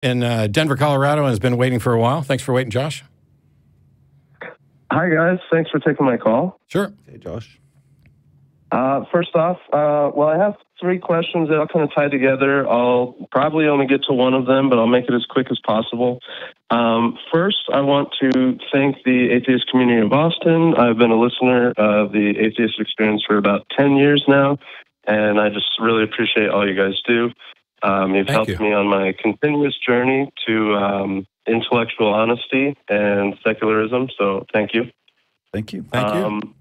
in Denver, Colorado, and has been waiting for a while. Thanks for waiting, Josh. Hi, guys. Thanks for taking my call. Sure. Hey, Josh. First off, well, I have 3 questions that I'll kind of tie together. I'll probably only get to one of them, but I'll make it as quick as possible. First, I want to thank the Atheist Community of Austin. I've been a listener of the Atheist Experience for about 10 years now, and I just really appreciate all you guys do. You've helped me on my continuous journey to intellectual honesty and secularism, so thank you. Thank you. Thank you.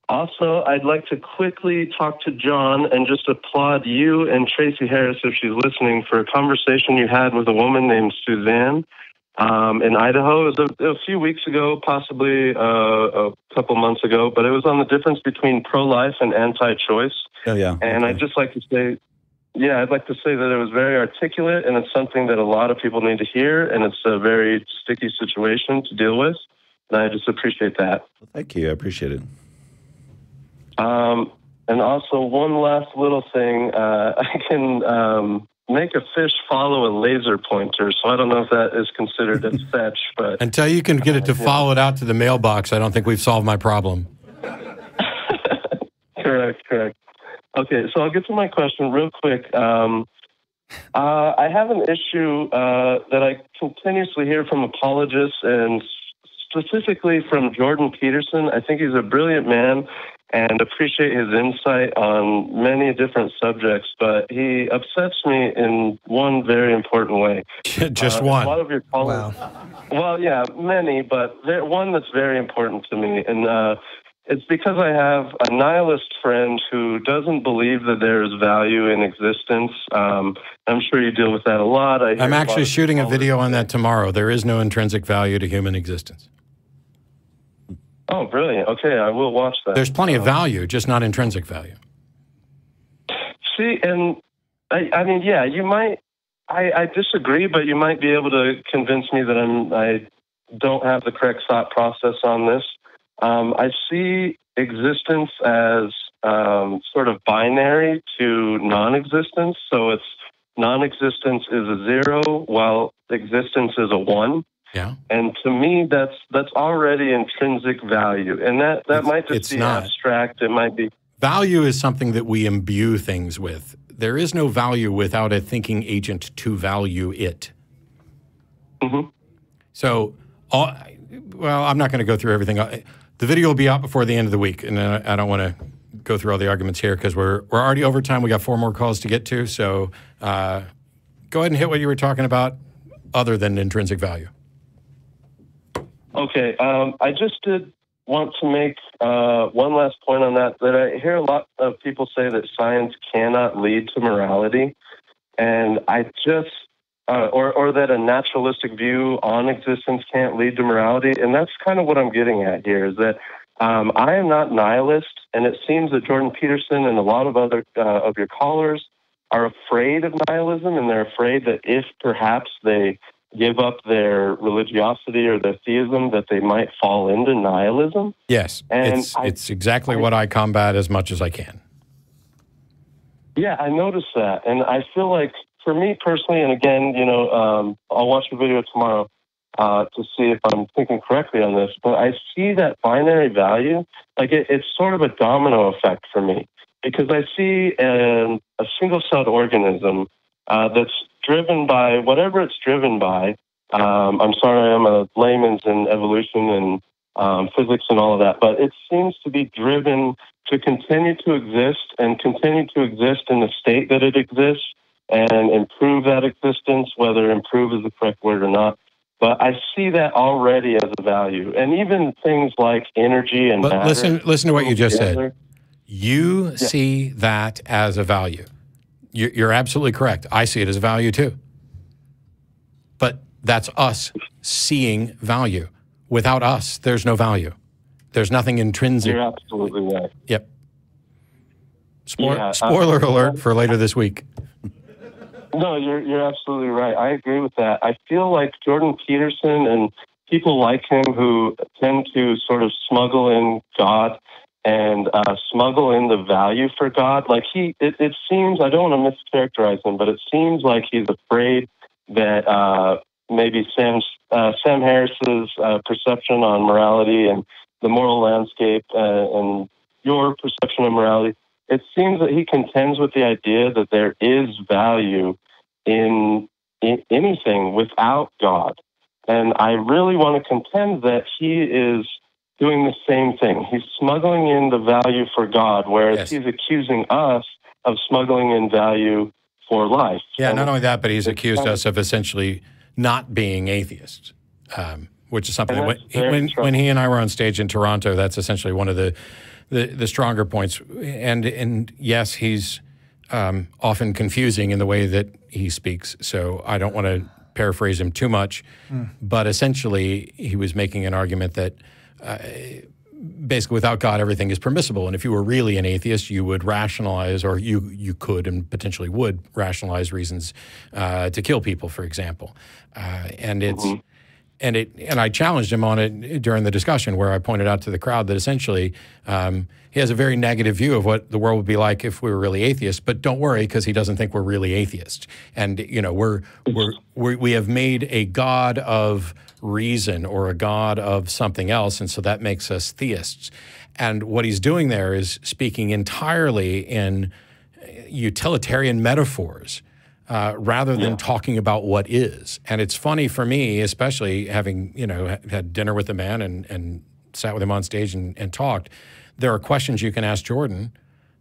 Also, I'd like to quickly talk to John and just applaud you and Tracy Harris, if she's listening, for a conversation you had with a woman named Suzanne in Idaho. It was a few weeks ago, possibly a couple months ago, but it was on the difference between pro-life and anti-choice. Oh, yeah. And I'd just like to say, I'd like to say that it was very articulate, and it's something that a lot of people need to hear, and it's a very sticky situation to deal with, and I just appreciate that. Well, thank you. I appreciate it. And also one last little thing, I can make a fish follow a laser pointer, so I don't know if that is considered a fetch, but... Until you can get it to follow it out to the mailbox, I don't think we've solved my problem. Correct. Okay, so I'll get to my question real quick. I have an issue that I continuously hear from apologists, and specifically from Jordan Peterson. I think he's a brilliant man and appreciate his insight on many different subjects, but he upsets me in one very important way. Just one. A lot of your callers, well, yeah, many, but one that's very important to me, and it's because I have a nihilist friend who doesn't believe that there is value in existence. I'm sure you deal with that a lot. I'm actually shooting a video on that tomorrow. There is no intrinsic value to human existence. Oh, brilliant. Okay, I will watch that. There's plenty of value, just not intrinsic value. See, and I mean, yeah, you might, I disagree, but you might be able to convince me that I don't have the correct thought process on this. I see existence as sort of binary to non-existence. So it's non-existence is a 0 while existence is a 1. Yeah. And to me, that's already intrinsic value. And that might just be abstract. It might be. Value is something that we imbue things with. There is no value without a thinking agent to value it. Mm-hmm. So, well, I'm not going to go through everything. The video will be out before the end of the week, and I don't want to go through all the arguments here because we're already over time. We got 4 more calls to get to, so go ahead and hit what you were talking about other than intrinsic value. Okay, I just did want to make one last point on that I hear a lot of people say that science cannot lead to morality, and I just, or that a naturalistic view on existence can't lead to morality, and that's kind of what I'm getting at here, is that I am not nihilist, and it seems that Jordan Peterson and a lot of other of your callers are afraid of nihilism, and they're afraid that if perhaps they give up their religiosity or their theism, that they might fall into nihilism. Yes, and it's exactly what I combat as much as I can. Yeah, I noticed that, and I feel like, for me personally, and again, you know, I'll watch the video tomorrow to see if I'm thinking correctly on this, but I see that binary value, like it's sort of a domino effect for me, because I see a single-celled organism that's driven by whatever it's driven by. I'm sorry, I'm a layman's in evolution and physics and all of that, but it seems to be driven to continue to exist and continue to exist in the state that it exists and improve that existence, whether improve is the correct word or not. But I see that already as a value. And even things like energy and matter. Listen to what you just said. You see that as a value. You're absolutely correct. I see it as a value too. But that's us seeing value. Without us, there's no value. There's nothing intrinsic. You're absolutely right. Yep. Spoiler alert for later this week. No, you're absolutely right. I agree with that. I feel like Jordan Peterson and people like him who tend to sort of smuggle in God and smuggle in the value for God. Like it seems, I don't want to mischaracterize him, but it seems like he's afraid that maybe Sam Harris's perception on morality and the moral landscape and your perception of morality, it seems that he contends with the idea that there is value in anything without God. And I really want to contend that he is doing the same thing. He's smuggling in the value for God, whereas he's accusing us of smuggling in value for life. Yeah, not only that, but he's accused us of essentially not being atheists, which is something that when he and I were on stage in Toronto, that's essentially one of the stronger points. And yes, he's often confusing in the way that he speaks, so I don't want to paraphrase him too much, but essentially he was making an argument that basically without God everything is permissible, and if you were really an atheist you would rationalize, or you could and potentially would rationalize reasons to kill people, for example, and it's and I challenged him on it during the discussion, where I pointed out to the crowd that essentially he has a very negative view of what the world would be like if we were really atheists. But don't worry, because he doesn't think we're really atheists. And you know, we have made a god of reason or a god of something else, and so that makes us theists. And what he's doing there is speaking entirely in utilitarian metaphors, rather than talking about what is. And it's funny for me, especially having, you know, had dinner with the man and sat with him on stage and talked, there are questions you can ask Jordan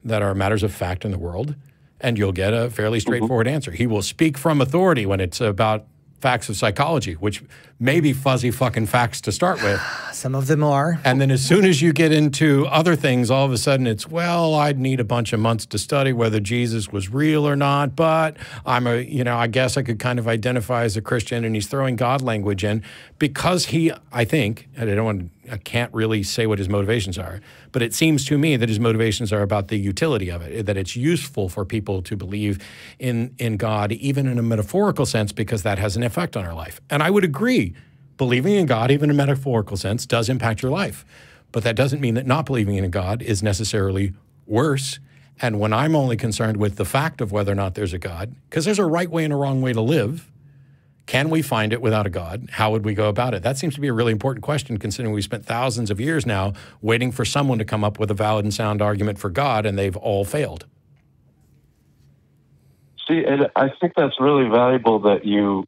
that are matters of fact in the world, and you'll get a fairly straightforward answer. He will speak from authority when it's about facts of psychology, which may be fuzzy fucking facts to start with. Some of them are. And then as soon as you get into other things, all of a sudden it's, well, I'd need a bunch of months to study whether Jesus was real or not, but I'm a, you know, I guess I could kind of identify as a Christian, and he's throwing God language in because he, I think, and I can't really say what his motivations are, but it seems to me that his motivations are about the utility of it, that it's useful for people to believe in God, even in a metaphorical sense, because that has an effect on our life. And I would agree, believing in God, even in a metaphorical sense, does impact your life. But that doesn't mean that not believing in God is necessarily worse. And when I'm only concerned with the fact of whether or not there's a God, because there's a right way and a wrong way to live, can we find it without a God? How would we go about it? That seems to be a really important question, considering we spent thousands of years now waiting for someone to come up with a valid and sound argument for God, and they've all failed. See, and I think that's really valuable that you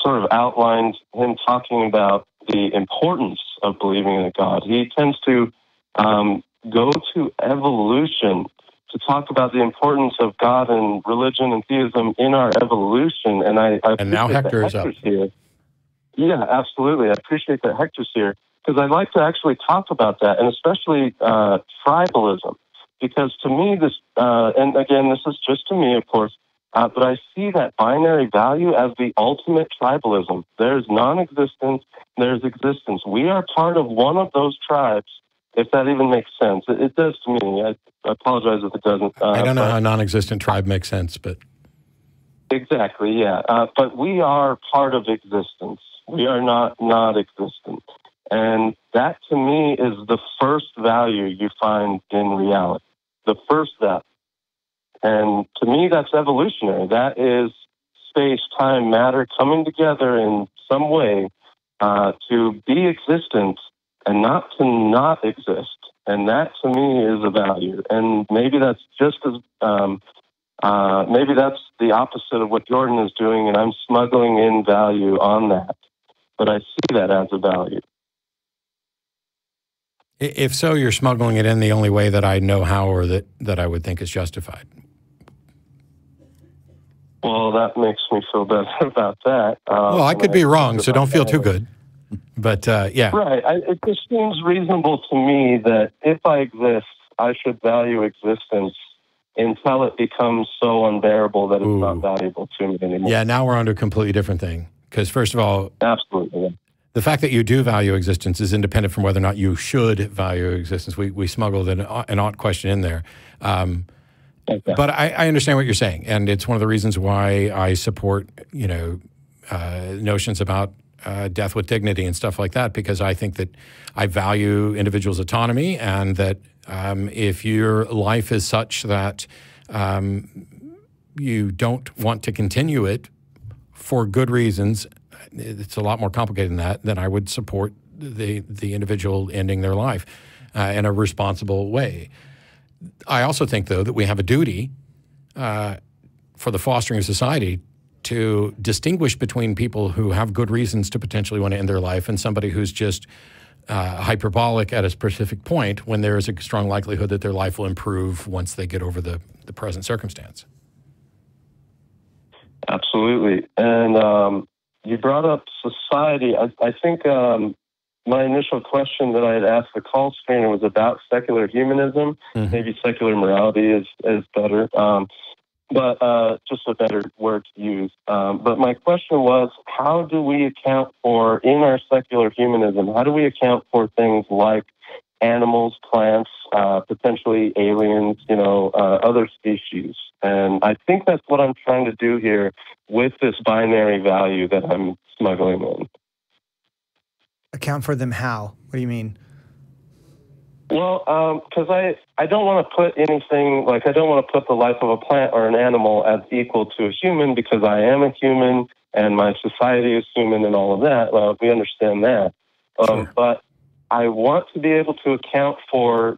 sort of outlined him talking about the importance of believing in a God. He tends to go to evolution to talk about the importance of God and religion and theism in our evolution. And now Hector is up. Here. Yeah, absolutely. I appreciate that Hector's here, because I'd like to actually talk about that, and especially tribalism. Because to me, this, and again, this is just to me, of course, but I see that binary value as the ultimate tribalism. There's non-existence, there's existence. We are part of one of those tribes, if that even makes sense. It does to me. I apologize if it doesn't. I don't know how non-existent tribe makes sense, but... Exactly, yeah. But we are part of existence. We are not existent. And that, to me, is the first value you find in reality. The first value. And to me, that's evolutionary. That is space, time, matter coming together in some way to be existent and not to not exist. And that, to me, is a value. And maybe that's just as, maybe that's the opposite of what Jordan is doing, and I'm smuggling in value on that. But I see that as a value. If so, you're smuggling it in the only way that I know how, or that I would think is justified. Well, that makes me feel better about that. Well, I could be wrong, so don't feel too good. But, yeah. Right. It just seems reasonable to me that if I exist, I should value existence until it becomes so unbearable that it's not valuable to me anymore. Yeah, now we're on to a completely different thing. Because, first of all... Absolutely. The fact that you do value existence is independent from whether or not you should value existence. We smuggled an ought question in there. Okay. But I understand what you're saying, and it's one of the reasons why I support, you know, notions about death with dignity and stuff like that, because I think that I value individuals' autonomy, and that if your life is such that you don't want to continue it, for good reasons, it's a lot more complicated than that, then I would support the individual ending their life in a responsible way. I also think, though, that we have a duty for the fostering of society to distinguish between people who have good reasons to potentially want to end their life and somebody who's just hyperbolic at a specific point when there is a strong likelihood that their life will improve once they get over the present circumstance. Absolutely. And you brought up society. I think my initial question that I had asked the call screener was about secular humanism. Mm-hmm. Maybe secular morality is better, but just a better word to use. But my question was, how do we account for, in our secular humanism, how do we account for things like animals, plants, potentially aliens, other species? And I think that's what I'm trying to do here with this binary value that I'm smuggling in. Account for them how? What do you mean? Well, because I don't want to put anything, I don't want to put the life of a plant or an animal as equal to a human, because I am a human and my society is human and all of that. Well, we understand that. Sure. But I want to be able to account for,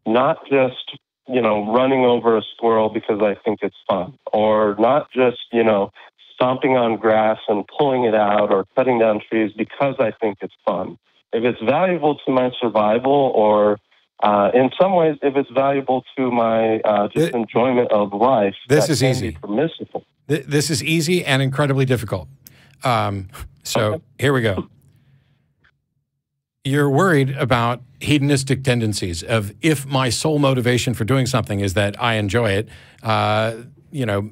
not just, running over a squirrel because I think it's fun, or not just, stomping on grass and pulling it out or cutting down trees because I think it's fun. If it's valuable to my survival, or in some ways, if it's valuable to my just enjoyment of life, this is easy. Permissible. This is easy and incredibly difficult. So here we go. You're worried about hedonistic tendencies of, if my sole motivation for doing something is that I enjoy it,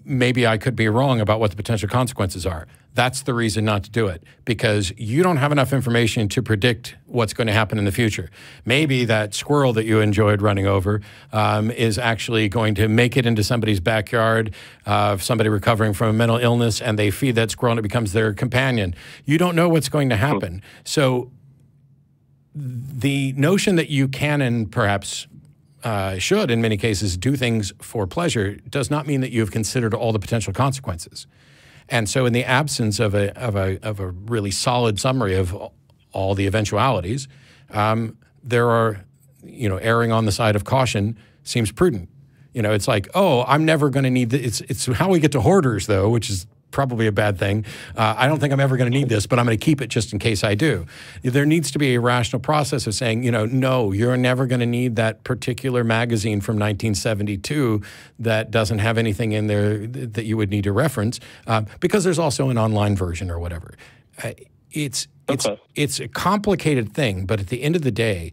maybe I could be wrong about what the potential consequences are. That's the reason not to do it, because you don't have enough information to predict what's going to happen in the future. Maybe that squirrel that you enjoyed running over is actually going to make it into somebody's backyard, somebody recovering from a mental illness, and they feed that squirrel and it becomes their companion. You don't know what's going to happen. So the notion that you can, and perhaps should in many cases, do things for pleasure does not mean that you have considered all the potential consequences. And so in the absence of a really solid summary of all the eventualities, there are, erring on the side of caution seems prudent. It's like, oh, I'm never going to need this. It's how we get to hoarders, though, which is probably a bad thing. I don't think I'm ever going to need this, but I'm going to keep it just in case I do. There needs to be a rational process of saying, no, you're never going to need that particular magazine from 1972 that doesn't have anything in there that you would need to reference, because there's also an online version or whatever. It's a complicated thing, but at the end of the day,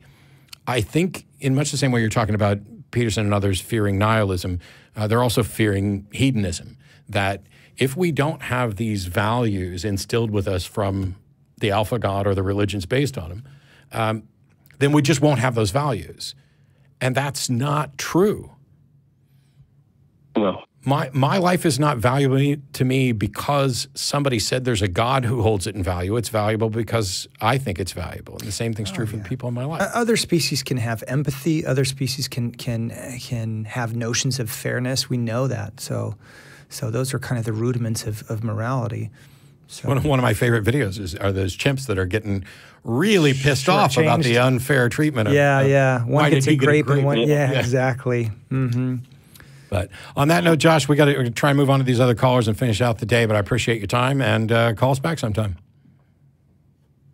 I think in much the same way you're talking about Peterson and others fearing nihilism, they're also fearing hedonism, that if we don't have these values instilled with us from the alpha god or the religions based on them, then we just won't have those values. And that's not true. No. My life is not valuable to me because somebody said there's a God who holds it in value. It's valuable because I think it's valuable. And the same thing's true for the people in my life. Other species can have empathy. Other species can have notions of fairness. We know that. So those are kind of the rudiments of morality. So one of my favorite videos are those chimps that are getting really pissed off about the unfair treatment of one gets a grape and one exactly. Mm-hmm. But on that note, Josh, we got to try and move on to these other callers and finish out the day, but I appreciate your time, and call us back sometime.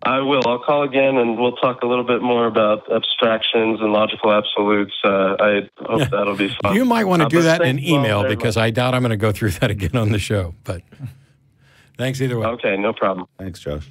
I will. I'll call again, and we'll talk a little bit more about abstractions and logical absolutes. I hope that'll be fun. You might want to do that in an email, because I doubt I'm going to go through that again on the show. But thanks either way. Okay, no problem. Thanks, Josh.